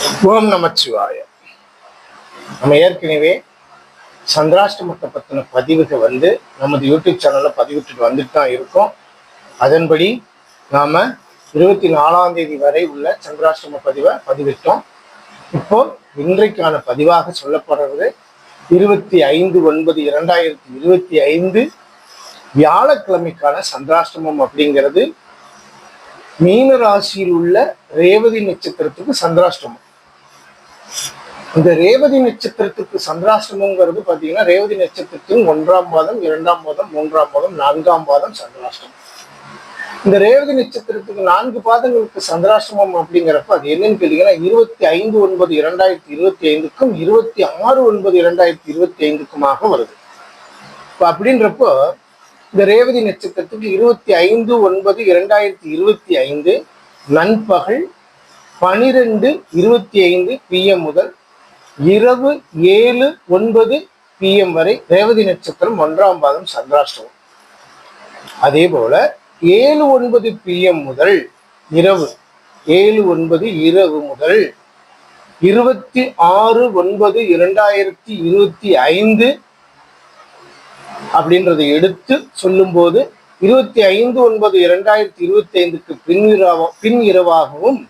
ஓம் நமச்சிவாய. நம்ம ஏற்கனவே சந்திராஷ்டமத்தை பற்றின பதிவுகள் நமது யூடியூப் சேனல்ல பதிவிட்டு வந்துட்டு தான் இருக்கோம். அதன்படி நாம 24ஆம் தேதி வரை உள்ள சந்திராஷ்டம பதிவை பதிவிட்டோம். இப்போ இன்றைக்கான பதிவாக சொல்லப்படுறது 25/9/2025 வியாழக்கிழமைக்கான சந்திராஷ்டமம் அப்படிங்கிறது மீன ராசியில் உள்ள ரேவதி நட்சத்திரத்துக்கு சந்திராஷ்டமம். இந்த ரேவதி நட்சத்திரத்துக்கு சந்திராஷ்டமங்கிறது பார்த்தீங்கன்னா ரேவதி நட்சத்திரத்தின் 1ஆம் பாதம், 2ஆம் பாதம், 3ஆம் பாதம், 4ஆம் பாதம் சந்திராஷ்டமம். இந்த ரேவதி நட்சத்திரத்துக்கு 4 பாதங்களுக்கு சந்திராஷ்டமம் அப்படிங்கிறப்ப அது என்னன்னு கேட்டீங்கன்னா 25/9/2025க்கும் 26/9/2025க்குமாக வருது. இப்போ அப்படின்றப்போ இந்த ரேவதி நட்சத்திரத்துக்கு 25/9/2025 நண்பகல் 12:25 PM முதல் இரவு 7:09 PM வரை ரேவதி நட்சத்திரம் 1ஆம் பாதம் சந்திராஷ்டமம். அதே போல 7:09 PM முதல் இரவு 7:09 இரவு முதல் 26/9/2025 அப்படின்றதை எடுத்து சொல்லும்போது 25/9/2025க்கு பின் இரவாகவும்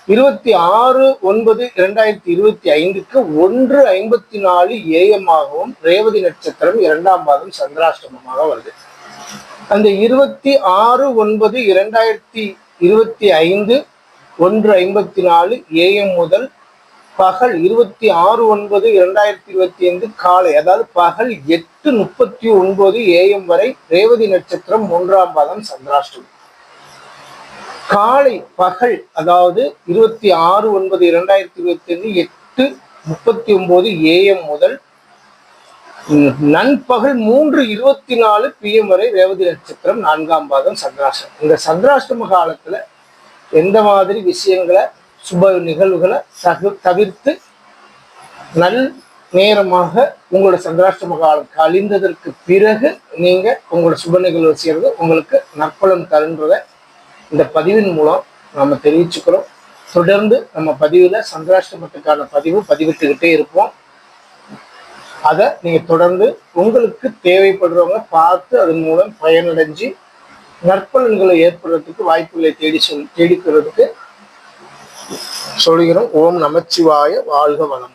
26/9/2025க்கு 1:54 AM ஆகவும் ரேவதி நட்சத்திரம் 2ஆம் பாதம் சந்திராஷ்டமமாக வருது. அந்த 26/9/2025 1:54 AM முதல் பகல் 26/9/2025 காலை, அதாவது பகல் 8:39 AM வரை ரேவதி நட்சத்திரம் 1ஆம் பாதம் சந்திராஷ்டமம். காலை பகல், அதாவது 26/9/2025 8:39 AM முதல் நண்பகல் 3:24 PM வரை ரேவதி நட்சத்திரம் 4ஆம் பாதம் சந்திராஷ்டமம். இந்த சந்திராஷ்டம காலத்துல எந்த மாதிரி விஷயங்களை, சுப நிகழ்வுகளை தவிர்த்து நல் நேரமாக உங்களோட சந்திராஷ்டம காலம் கழிந்ததற்கு பிறகு நீங்க உங்களோட சுப நிகழ்வு செய்யறது உங்களுக்கு நற்பலன் தருன்றதை இந்த பதிவின் மூலம் நம்ம தெரிவிச்சுக்கிறோம். தொடர்ந்து நம்ம பதிவுல சந்திராஷ்டமத்துக்கான பதிவிட்டுக்கிட்டே இருப்போம். அதை நீங்க தொடர்ந்து உங்களுக்கு தேவைப்படுறவங்க பார்த்து அதன் மூலம் பயனடைஞ்சு நற்பலன்களை ஏற்படுறதுக்கு வாய்ப்புகளை தேடிக்கிறதுக்கு சொல்கிறோம். ஓம் நமச்சிவாய. வாழ்க வளம்.